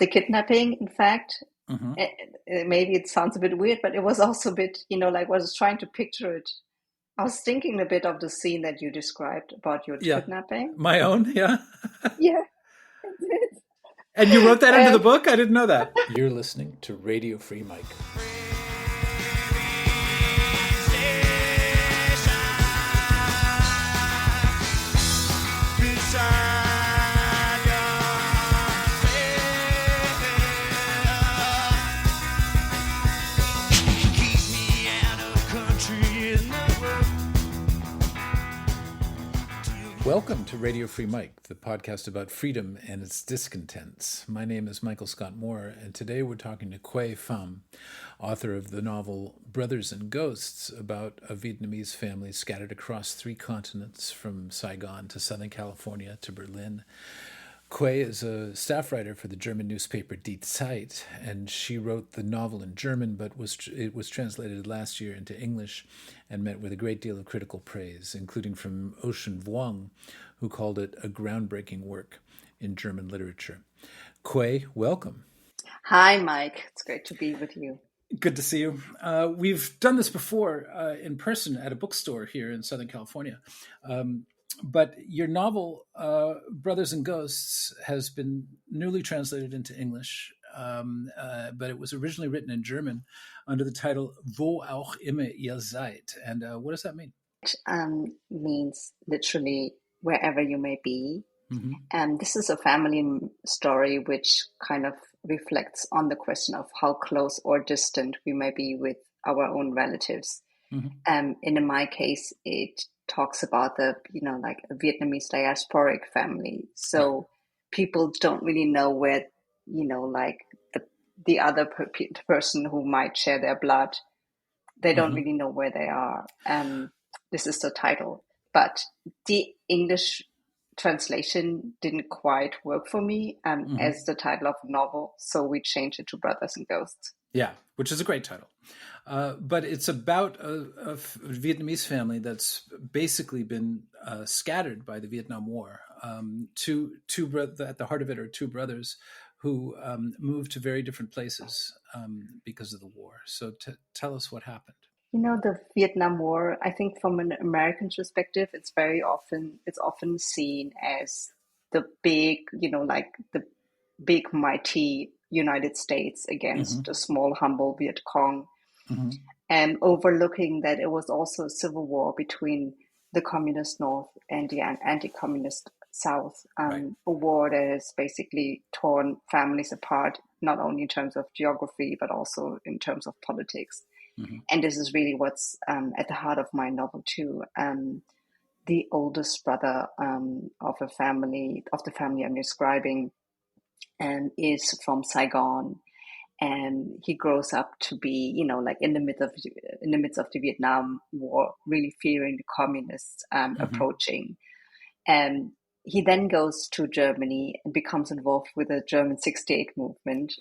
the kidnapping, in fact. Mm-hmm. Maybe it sounds a bit weird, but it was also a bit, like I was trying to picture it. I was thinking a bit of the scene that you described about your Yeah. kidnapping. My own, yeah. Yeah, I did. And you wrote that into the book? I didn't know that. You're listening to Radio Free Mike. Welcome to Radio Free Mike, the podcast about freedom and its discontents. My name is Michael Scott Moore, and today we're talking to Khuê Phạm, author of the novel Brothers and Ghosts, about a Vietnamese family scattered across 3 continents from Saigon to Southern California to Berlin. Khuê is a staff writer for the German newspaper Die Zeit, and she wrote the novel in German, but it was translated last year into English and met with a great deal of critical praise, including from Ocean Vuong, who called it a groundbreaking work in German literature. Khuê, welcome. Hi, Mike. It's great to be with you. Good to see you. We've done this before in person at a bookstore here in Southern California. But your novel, Brothers and Ghosts, has been newly translated into English, but it was originally written in German under the title Wo auch immer ihr seid. And what does that mean? It means literally wherever you may be. Mm-hmm. And this is a family story which kind of reflects on the question of how close or distant we may be with our own relatives. Mm-hmm. And in my case, it talks about the, like a Vietnamese diasporic family. So right. People don't really know where, like the other person who might share their blood, they don't really know where they are. This is the title. But the English translation didn't quite work for me as the title of a novel. So we changed it to Brothers and Ghosts. Yeah, which is a great title. But it's about a Vietnamese family that's basically been scattered by the Vietnam War. At the heart of it are 2 brothers who moved to very different places because of the war. So tell us what happened. The Vietnam War, I think from an American perspective, it's often seen as the big, like the big mighty United States against a small, humble Viet Cong, and overlooking that it was also a civil war between the communist North and the anti-communist South, right. A war that has basically torn families apart, not only in terms of geography, but also in terms of politics. And this is really what's at the heart of my novel too. The oldest brother of the family I'm describing is from Saigon, and he grows up to be, like in the midst of the Vietnam War, really fearing the communists approaching. And he then goes to Germany and becomes involved with the German 68 movement,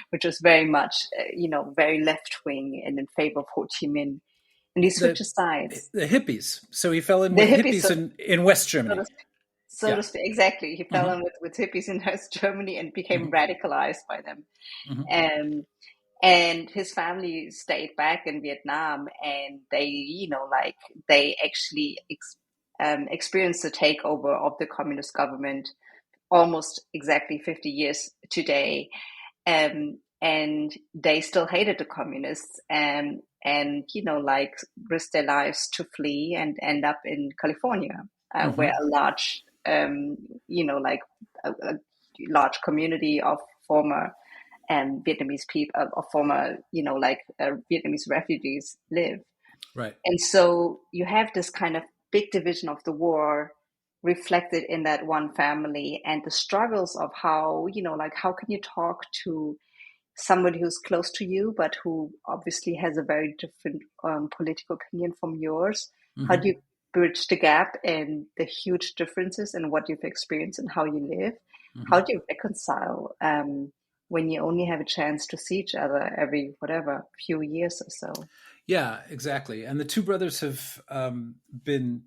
which was very much, very left-wing and in favor of Ho Chi Minh. And he switches sides. The hippies. So he fell in with hippies in West Germany. So to speak, exactly. He fell in with hippies in West Germany and became radicalized by them. And his family stayed back in Vietnam, and they, they actually experienced the takeover of the communist government almost exactly 50 years today. And they still hated the communists and risked their lives to flee and end up in California, where a large, a large community of former Vietnamese people, of former, Vietnamese refugees live. Right. And so you have this kind of big division of the war reflected in that one family, and the struggles of how, how can you talk to somebody who's close to you, but who obviously has a very different political opinion from yours? How do you bridge the gap and the huge differences in what you've experienced and how you live? How do you reconcile when you only have a chance to see each other every, whatever, few years or so. Yeah, exactly. And the two brothers have been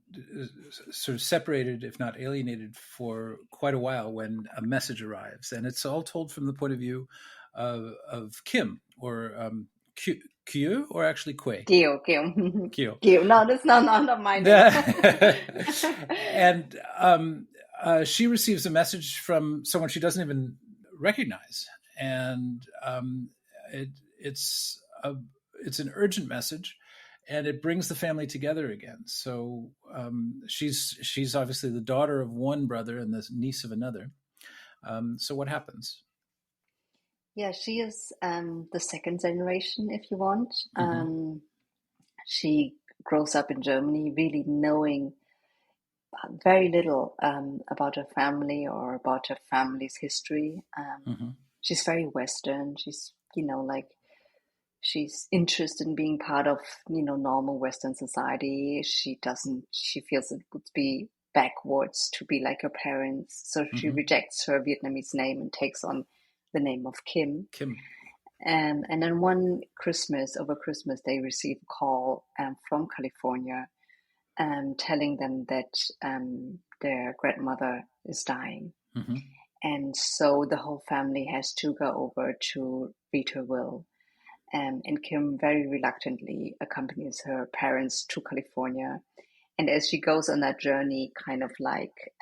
sort of separated, if not alienated, for quite a while when a message arrives. And it's all told from the point of view of Kim, or Kiều, or actually Khue. Kiều. Kiều. No, that's not my name. And she receives a message from someone she doesn't even recognize. And it's an urgent message, and it brings the family together again. So she's obviously the daughter of one brother and the niece of another. So what happens? Yeah, she is the second generation, if you want. She grows up in Germany, really knowing very little about her family or about her family's history. She's very Western. She's, she's interested in being part of, normal Western society. She feels it would be backwards to be like her parents. So she rejects her Vietnamese name and takes on the name of Kim. And then over Christmas, they receive a call from California telling them that their grandmother is dying. And so the whole family has to go over to read her will. And Kim very reluctantly accompanies her parents to California. And as she goes on that journey, kind of like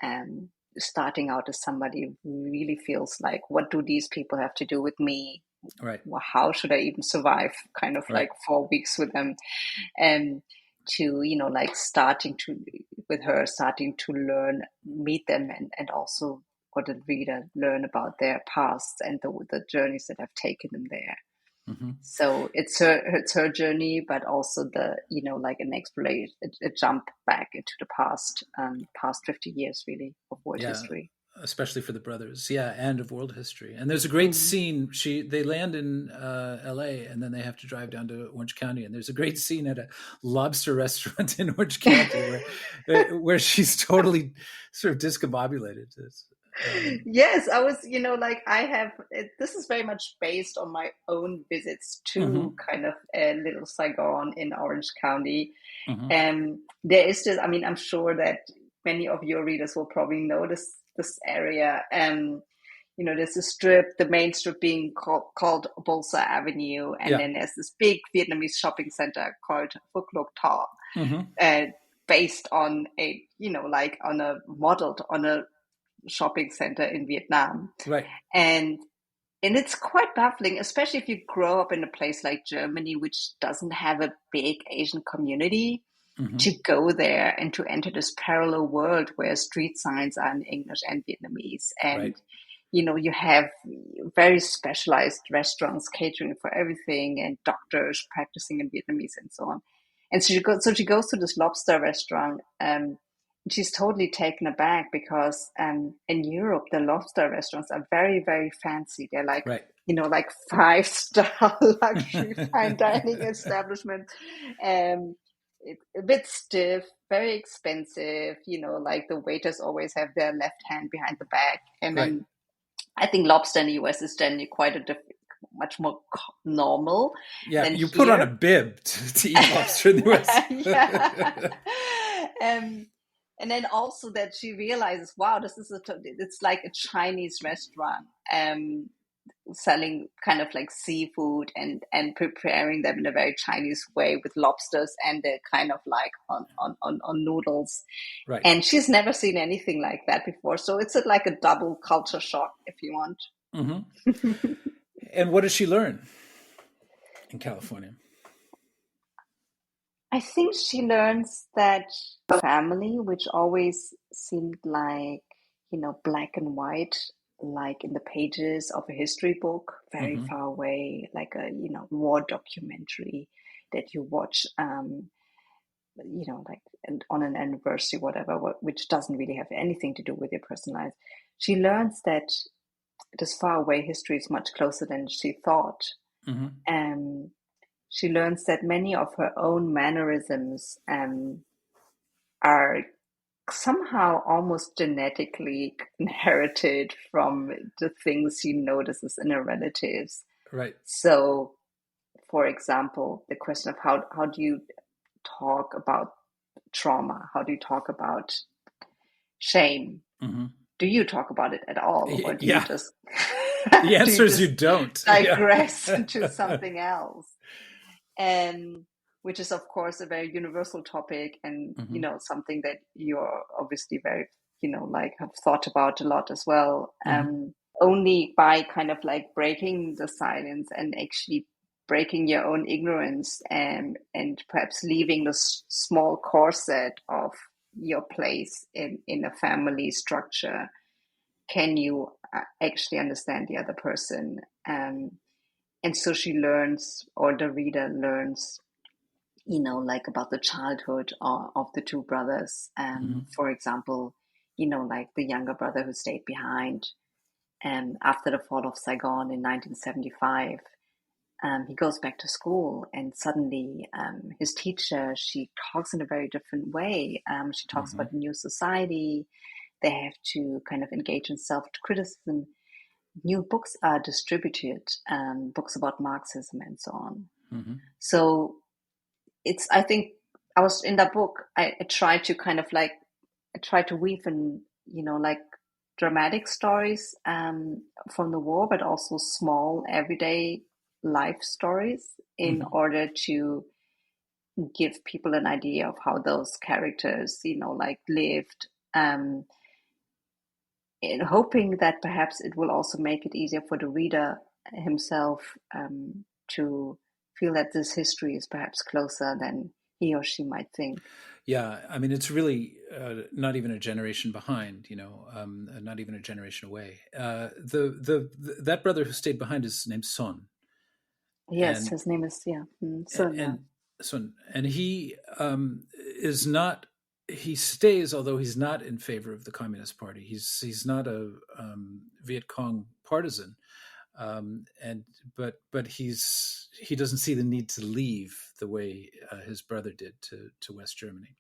starting out as somebody who really feels like, what do these people have to do with me? Right. Well, how should I even survive kind of like 4 weeks with them? And to, starting to learn, meet them, and also for the reader learn about their past and the journeys that have taken them there. So it's her journey, but also an exploration, a jump back into the past 50 years really of world history. Especially for the brothers, and of world history. And there's a great scene. They land in L.A. and then they have to drive down to Orange County. And there's a great scene at a lobster restaurant in Orange County where she's totally sort of discombobulated. Yes, I was, this is very much based on my own visits to kind of a little Saigon in Orange County. There is this, I'm sure that many of your readers will probably know this area. There's a strip, the main strip being called Bolsa Avenue. And then there's this big Vietnamese shopping center called Phuc Loc Tho, based on modeled on a shopping center in Vietnam. Right. And it's quite baffling, especially if you grow up in a place like Germany, which doesn't have a big Asian community, to go there and to enter this parallel world where street signs are in English and Vietnamese. And, you have very specialized restaurants catering for everything and doctors practicing in Vietnamese and so on. And so she goes to this lobster restaurant. She's totally taken aback because in Europe, the lobster restaurants are very, very fancy. They're like, like 5-star luxury fine dining establishment. It's a bit stiff, very expensive. Like the waiters always have their left hand behind the back. And then I think lobster in the US is generally quite much more normal. Yeah, you put on a bib to eat lobster in the US. And then also that she realizes, wow, it's like a Chinese restaurant, selling kind of like seafood and preparing them in a very Chinese way with lobsters and they're kind of like on noodles. Right. And she's never seen anything like that before. So it's like a double culture shock, if you want. And what does she learn in California? I think she learns that family, which always seemed like, black and white, like in the pages of a history book, very far away, like a, war documentary that you watch, like on an anniversary, whatever, which doesn't really have anything to do with your personal life. She learns that this far away history is much closer than she thought. She learns that many of her own mannerisms are somehow almost genetically inherited from the things he notices in her relatives. Right. So, for example, the question of how do you talk about trauma? How do you talk about shame? Mm-hmm. Do you talk about it at all, or do you Yeah. just The do answer you is you just don't. digress Yeah. into something else? And which is of course a very universal topic, and Mm-hmm. something that you're obviously very like have thought about a lot as well. Mm-hmm. Only by kind of like breaking the silence and actually breaking your own ignorance, and perhaps leaving the small corset of your place in a family structure, can you actually understand the other person. And so she learns, or the reader learns, like about the childhood of the two brothers. Mm-hmm. For example, like the younger brother who stayed behind after the fall of Saigon in 1975. He goes back to school, and suddenly his teacher, she talks in a very different way. She talks Mm-hmm. about the new society. They have to kind of engage in self-criticism. New books are distributed, books about Marxism and so on. Mm-hmm. So I think I was in that book, I tried to kind of like, I tried to weave in, like dramatic stories from the war, but also small everyday life stories in Mm-hmm. order to give people an idea of how those characters, like lived, in hoping that perhaps it will also make it easier for the reader himself to feel that this history is perhaps closer than he or she might think. Yeah, I mean, it's really not even a generation behind, not even a generation away. That brother who stayed behind is named Son, Yes, and his name is, yeah, Son, yeah. and Son, and he is not. He stays, although he's not in favor of the Communist Party. He's not a Viet Cong partisan, and but he doesn't see the need to leave the way his brother did to West Germany.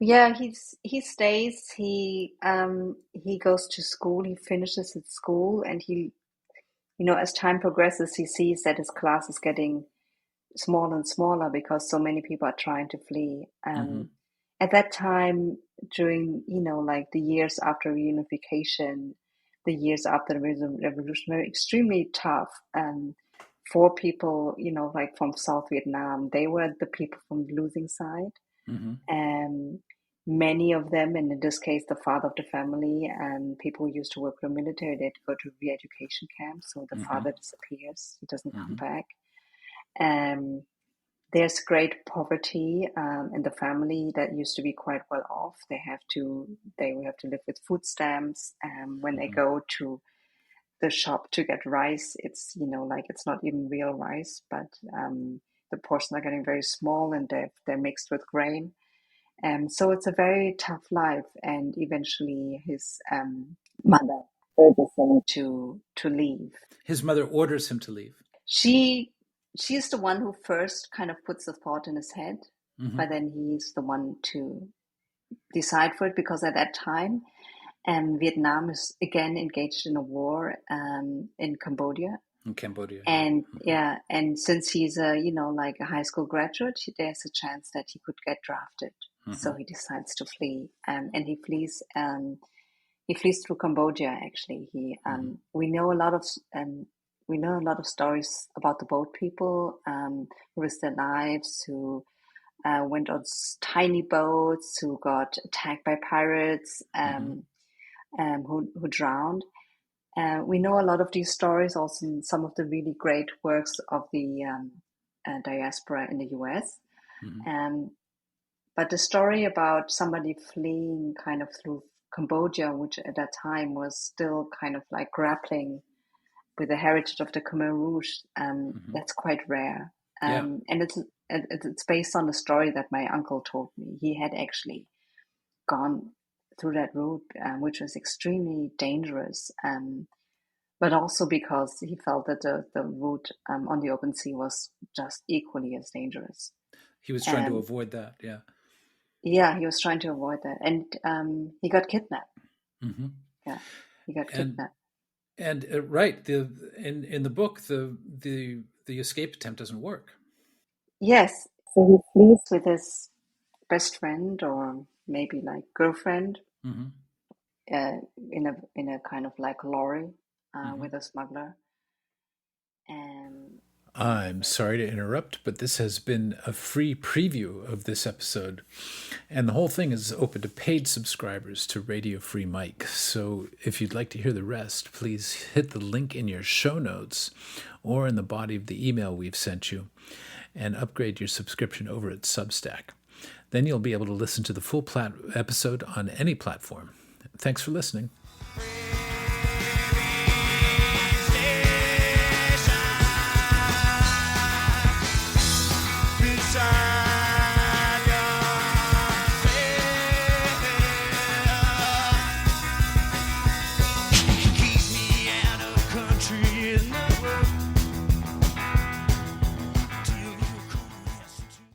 Yeah, he stays. He goes to school. He finishes at school, and as time progresses, he sees that his class is getting smaller and smaller because so many people are trying to flee. Mm-hmm. At that time, during like the years after reunification, the years after the revolution, were extremely tough. For people, like from South Vietnam, they were the people from the losing side. Mm-hmm. Um, Many of them, and in this case, the father of the family, and people who used to work for the military, they had to go to re-education camps. So the Mm-hmm. father disappears; he doesn't come Mm-hmm. back. Um, there's great poverty in the family that used to be quite well off. They will have to live with food stamps. When they Mm-hmm. go to the shop to get rice, it's like it's not even real rice, but the portions are getting very small, and they're mixed with grain. So it's a very tough life, and eventually his mother urges him to leave. His mother orders him to leave. She she's the one who first kind of puts the thought in his head, Mm-hmm. but then he's the one to decide for it, because at that time, Vietnam is again engaged in a war in Cambodia. In Cambodia, yeah. And Mm-hmm. yeah, and since he's a like a high school graduate, there's a chance that he could get drafted. Mm-hmm. So he decides to flee, and he flees. He flees through Cambodia. Actually, Mm-hmm. we know a lot of stories about the boat people who risked their lives, who went on tiny boats, who got attacked by pirates, Mm-hmm. who drowned. We know a lot of these stories also in some of the really great works of the diaspora in the US. Mm-hmm. But the story about somebody fleeing kind of through Cambodia, which at that time was still kind of like grappling with the heritage of the Khmer Rouge, Mm-hmm. that's quite rare. Yeah. And it's based on a story that my uncle told me. He had actually gone through that route, which was extremely dangerous. But also because he felt that the route on the open sea was just equally as dangerous. He was trying to Um, avoid that. Yeah. Yeah, he was trying to avoid that, and he got kidnapped. Mm-hmm. Yeah, he got And kidnapped. right, in the book, the escape attempt doesn't work. Yes, so he flees with his best friend or maybe like girlfriend Mm-hmm. in a kind of like lorry Mm-hmm. with a smuggler, and I'm sorry to interrupt, but this has been a free preview of this episode. And the whole thing is open to paid subscribers to Radio Free Mike. So if you'd like to hear the rest, please hit the link in your show notes or in the body of the email we've sent you and upgrade your subscription over at Substack. Then you'll be able to listen to the full episode on any platform. Thanks for listening.